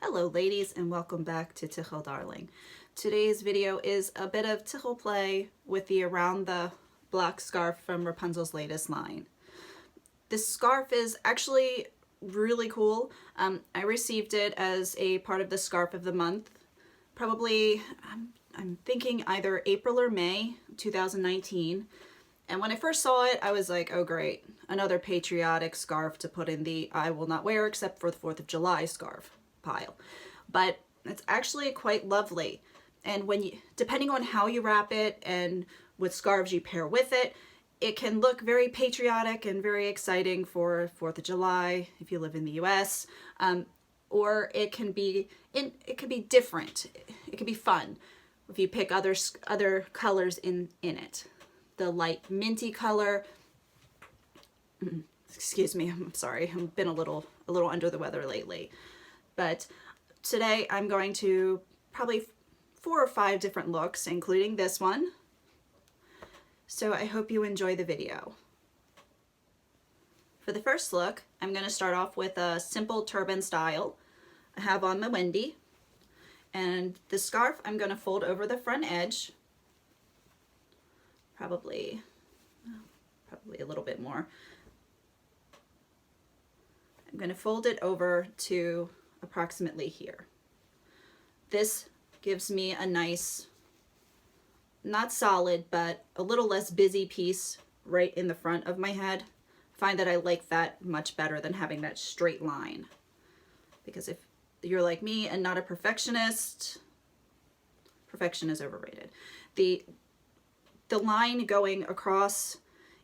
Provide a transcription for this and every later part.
Hello ladies, and welcome back to Tichel Darling. Today's video is a bit of Tichel play with the Around the Block scarf from Rapunzel's latest line. This scarf is actually really cool. I received it as a part of the Scarf of the Month, probably, I'm thinking either April or May 2019. And when I first saw it, I was like, oh great, another patriotic scarf to put in the I will not wear except for the 4th of July scarf pile. But it's actually quite lovely. And when you, depending on how you wrap it and what scarves you pair with it, it can look very patriotic and very exciting for 4th of July if you live in the US. Or it can be different. It can be fun if you pick other colors in it. The light minty color. Excuse me, I'm sorry. I've been a little under the weather lately. But today I'm going to probably 4 or 5 different looks, including this one. So I hope you enjoy the video. For the first look, I'm going to start off with a simple turban style. I have on my Wendy. And the scarf I'm going to fold over the front edge. Probably a little bit more. I'm going to fold it over to approximately here. This gives me a nice, not solid, but a little less busy piece right in the front of my head. I find that I like that much better than having that straight line. Because if you're like me and not a perfectionist, perfection is overrated. The line going across,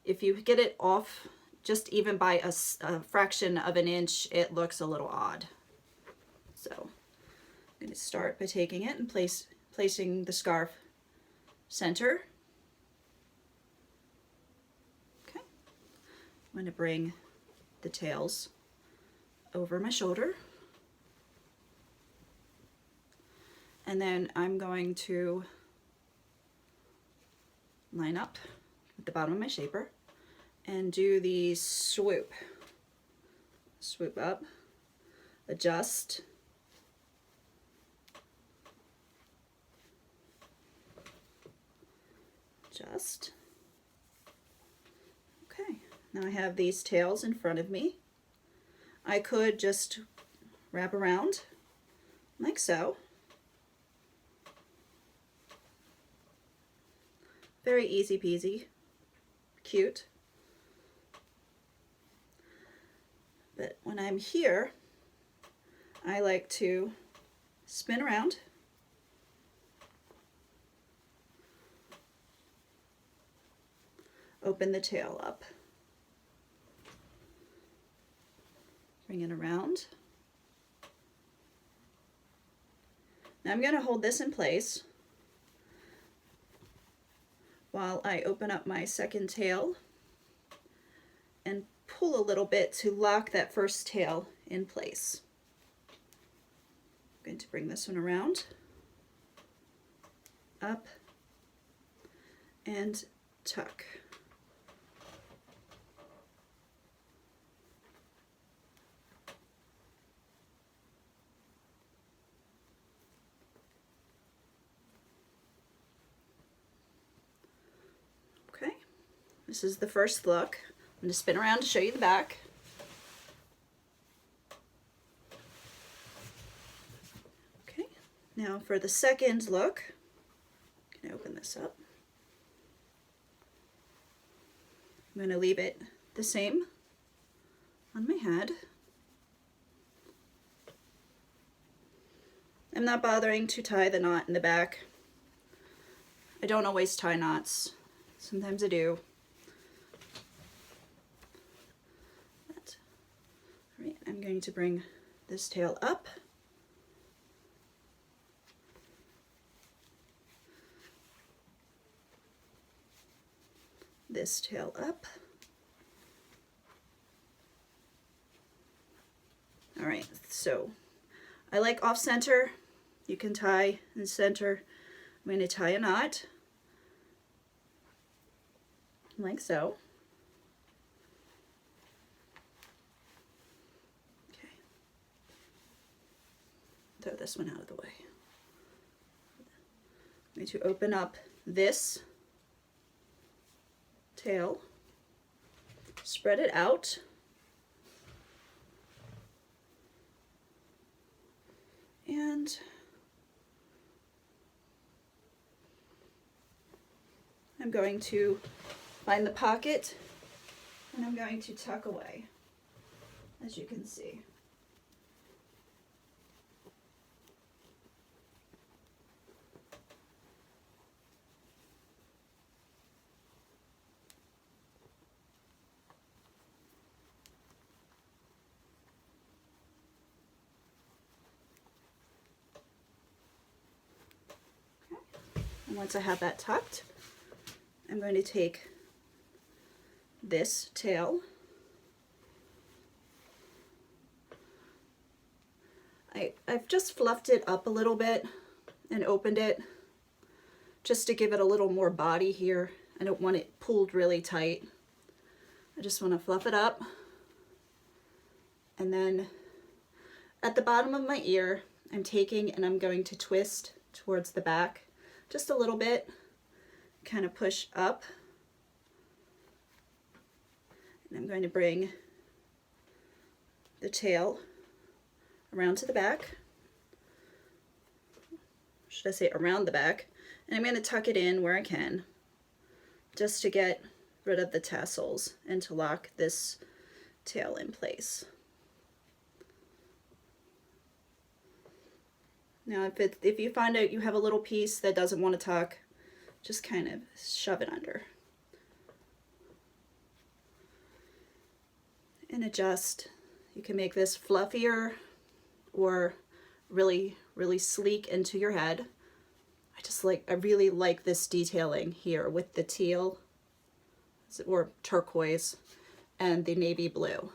if you get it off just even by a fraction of an inch, it looks a little odd. So I'm going to start by taking it and placing the scarf center. Okay. I'm going to bring the tails over my shoulder. And then I'm going to line up at the bottom of my shaper and do the swoop. Swoop up, adjust, adjust. Okay, now I have these tails in front of me. I could just wrap around like so. Very easy peasy, cute. But when I'm here, I like to spin around. Open the tail up. Bring it around. Now I'm going to hold this in place while I open up my second tail and pull a little bit to lock that first tail in place. I'm going to bring this one around, up, and tuck. Okay, this is the first look. I'm going to spin around to show you the back. Okay, now for the second look, I'm going to open this up. I'm going to leave it the same on my head. I'm not bothering to tie the knot in the back. I don't always tie knots. Sometimes I do. I'm going to bring this tail up. This tail up. All right, so I like off center. You can tie in center. I'm going to tie a knot like so. throw this one out of the way. I'm going to open up this tail, spread it out, and I'm going to find the pocket and I'm going to tuck away, as you can see. And once I have that tucked, I'm going to take this tail, I've just fluffed it up a little bit and opened it just to give it a little more body here. I don't want it pulled really tight. I just want to fluff it up. And then at the bottom of my ear, I'm taking and I'm going to twist towards the back just a little bit, kind of push up. And I'm going to bring the tail around to the back. Should I say around the back? And I'm going to tuck it in where I can, just to get rid of the tassels and to lock this tail in place. Now if you find out you have a little piece that doesn't want to tuck, just kind of shove it under. And adjust. You can make this fluffier or really, really sleek into your head. I really like this detailing here with the teal or turquoise and the navy blue,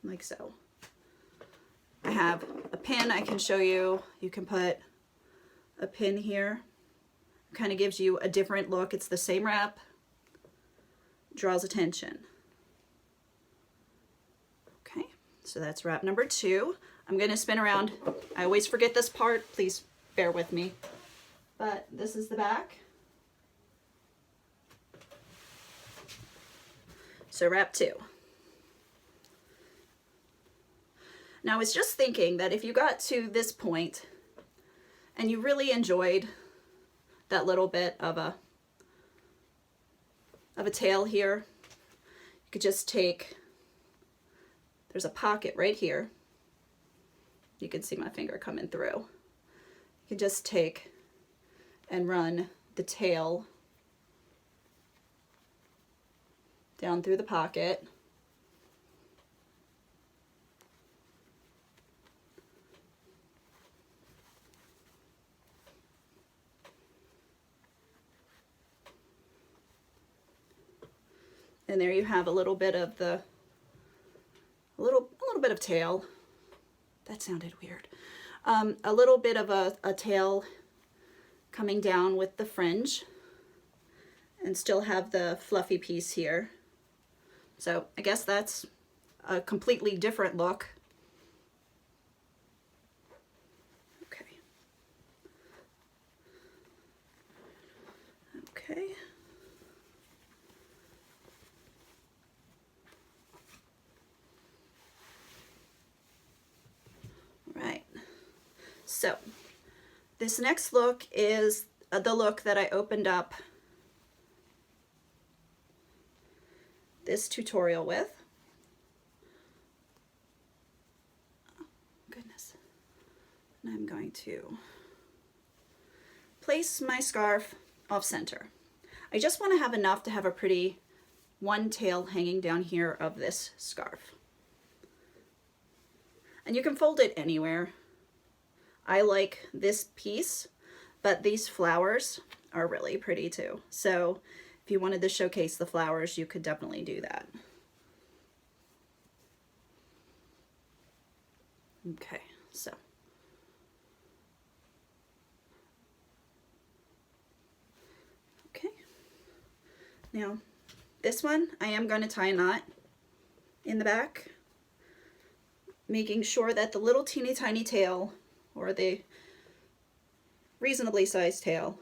like so. I have a pin I can show you. You can put a pin here. Kind of gives you a different look. It's the same wrap, draws attention. Okay, so that's wrap number 2. I'm going to spin around. I always forget this part. Please bear with me. But this is the back. So wrap 2. Now I was just thinking that if you got to this point and you really enjoyed that little bit of a tail here, you could just take, there's a pocket right here. You can see my finger coming through. You can just take and run the tail down through the pocket. And there you have a little bit of the, a little bit of tail. That sounded weird. A little bit of a tail coming down with the fringe, and still have the fluffy piece here. So I guess that's a completely different look. Okay. Okay. Right. So this next look is the look that I opened up this tutorial with. Oh, goodness. And I'm going to place my scarf off center. I just want to have enough to have a pretty one tail hanging down here of this scarf. And you can fold it anywhere. I like this piece, but these flowers are really pretty too. So if you wanted to showcase the flowers, you could definitely do that. Okay, so. Okay. Now, this one, I am going to tie a knot in the back. making sure that the little teeny tiny tail, or the reasonably sized tail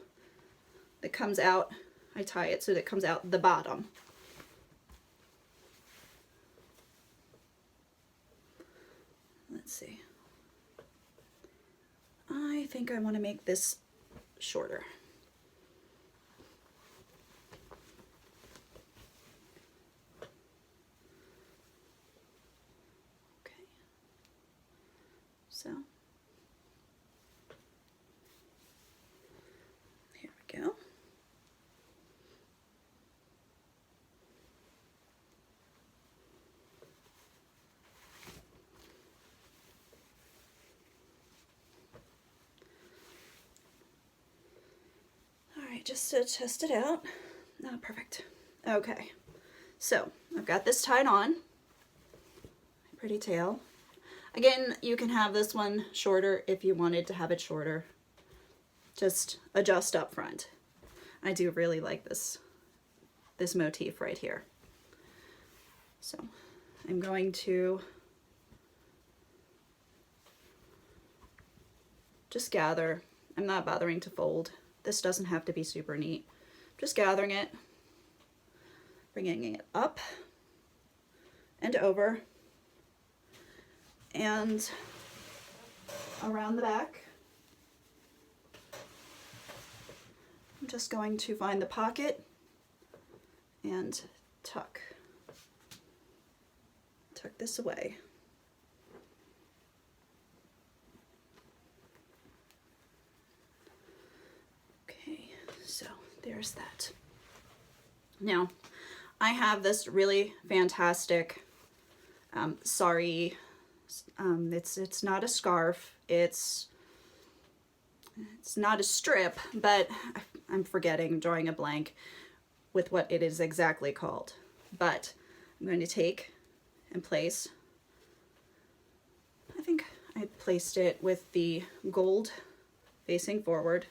that comes out, I tie it so that it comes out the bottom. Let's see. I think I want to make this shorter. Okay. So here we go. Just to test it out. Oh, perfect. Okay, so I've got this tied on. Pretty tail. Again, you can have this one shorter if you wanted to have it shorter. Just adjust up front. I do really like this motif right here. So I'm going to just gather. I'm not bothering to fold. This doesn't have to be super neat. Just gathering it, bringing it up and over and around the back. I'm just going to find the pocket and tuck this away. So there's that. Now I have this really fantastic sari. It's not a scarf. It's not a strip, but I'm forgetting, drawing a blank with what it is exactly called. But I'm going to take and place. I think I placed it with the gold facing forward.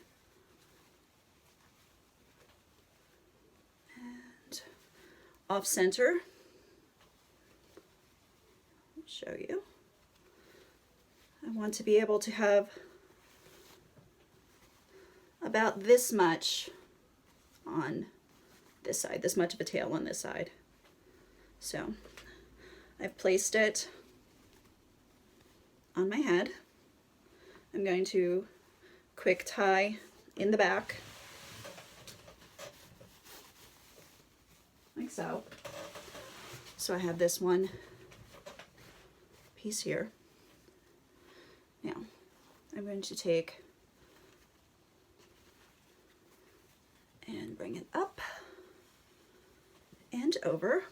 Off center. I'll show you. I want to be able to have about this much on this side, this much of a tail on this side. So I've placed it on my head. I'm going to quick tie in the back. Like so. So I have this one piece here. Now I'm going to take and bring it up and over.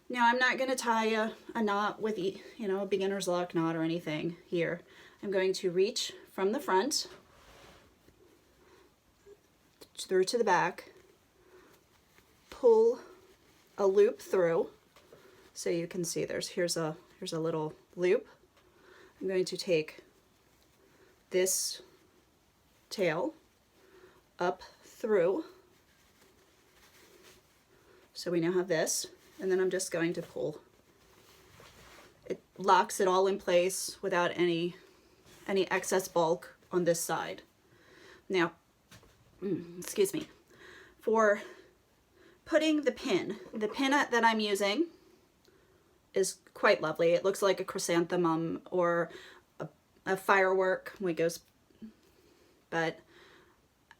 Now I'm not going to tie a knot with a beginner's luck knot or anything here. I'm going to reach from the front through to the back, pull a loop through, so you can see here's a little loop. I'm going to take this tail up through, so we now have this, and then I'm just going to pull. It locks it all in place without any excess bulk on this side. Now, excuse me, for putting the pin that I'm using is quite lovely. It looks like a chrysanthemum or a firework when it goes, but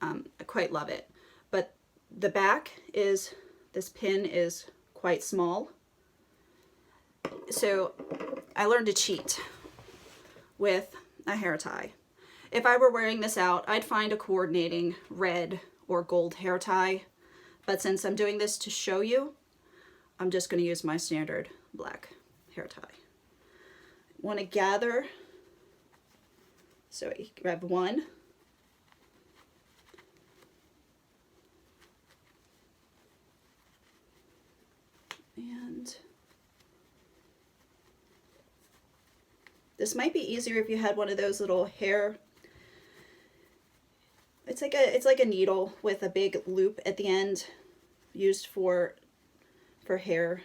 I quite love it. But the back is, this pin is quite small. So I learned to cheat with a hair tie. If I were wearing this out, I'd find a coordinating red or gold hair tie. But since I'm doing this to show you, I'm just going to use my standard black hair tie. Want to gather, so you grab one, and this might be easier if you had one of those little hair. It's like a needle with a big loop at the end, used for hair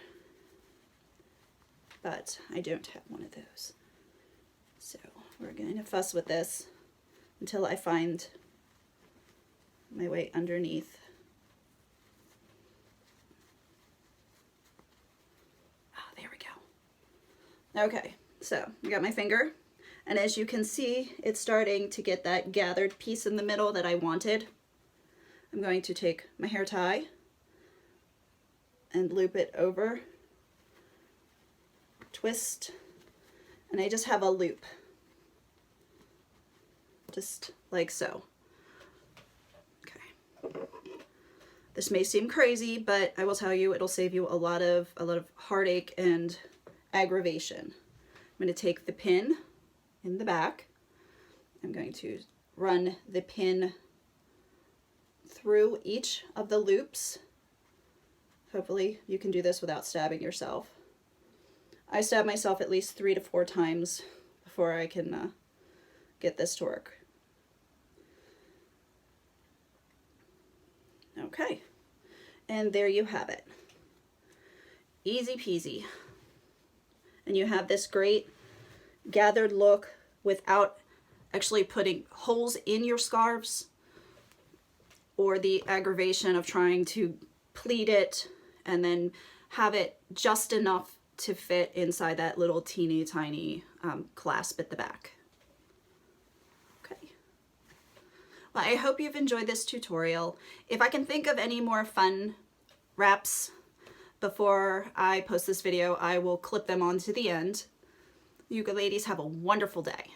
but I don't have one of those. So we're going to fuss with this until I find my way underneath. Oh, there we go. Okay, so I got my finger, and as you can see, it's starting to get that gathered piece in the middle that I wanted. I'm going to take my hair tie and loop it over, twist, and I just have a loop, just like so. Okay. This may seem crazy, but I will tell you it'll save you a lot of heartache and aggravation. I'm going to take the pin in the back. I'm going to run the pin through each of the loops. Hopefully you can do this without stabbing yourself. I stab myself at least 3 to 4 times before I can get this to work. Okay, and there you have it. Easy peasy. And you have this great gathered look without actually putting holes in your scarves, or the aggravation of trying to pleat it and then have it just enough to fit inside that little teeny tiny clasp at the back. Okay. Well, I hope you've enjoyed this tutorial. If I can think of any more fun wraps before I post this video, I will clip them onto the end. You good ladies have a wonderful day.